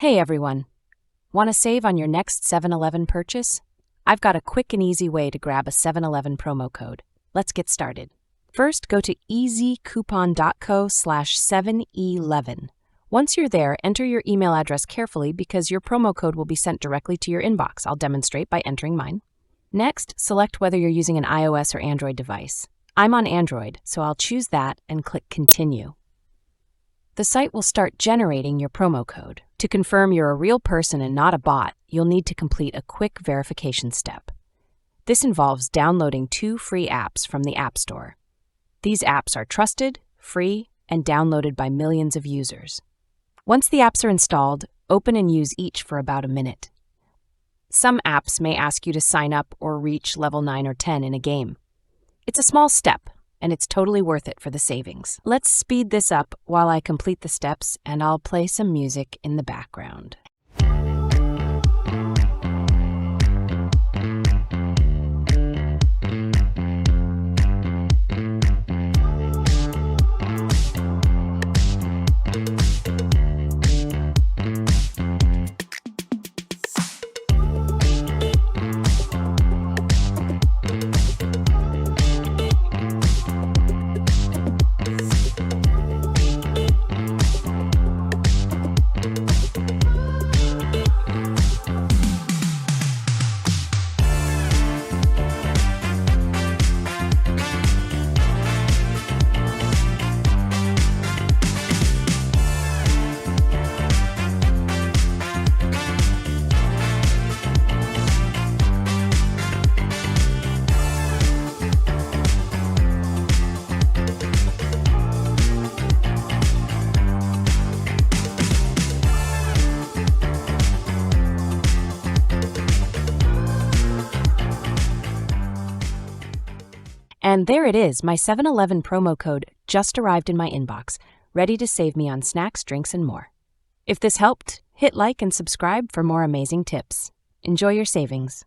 Hey everyone, want to save on your next 7-Eleven purchase? I've got a quick and easy way to grab a 7-Eleven promo code. Let's get started. First, go to easycoupon.co/711. Once you're there, enter your email address carefully because your promo code will be sent directly to your inbox. I'll demonstrate by entering mine. Next, select whether you're using an iOS or Android device. I'm on Android, so I'll choose that and click Continue. The site will start generating your promo code. To confirm you're a real person and not a bot, you'll need to complete a quick verification step. This involves downloading 2 free apps from the App Store. These apps are trusted, free, and downloaded by millions of users. Once the apps are installed, open and use each for about a minute. Some apps may ask you to sign up or reach level 9 or 10 in a game. It's a small step, and it's totally worth it for the savings. Let's speed this up while I complete the steps, and I'll play some music in the background. And there it is, my 7-Eleven promo code just arrived in my inbox, ready to save me on snacks, drinks, and more. If this helped, hit like and subscribe for more amazing tips. Enjoy your savings.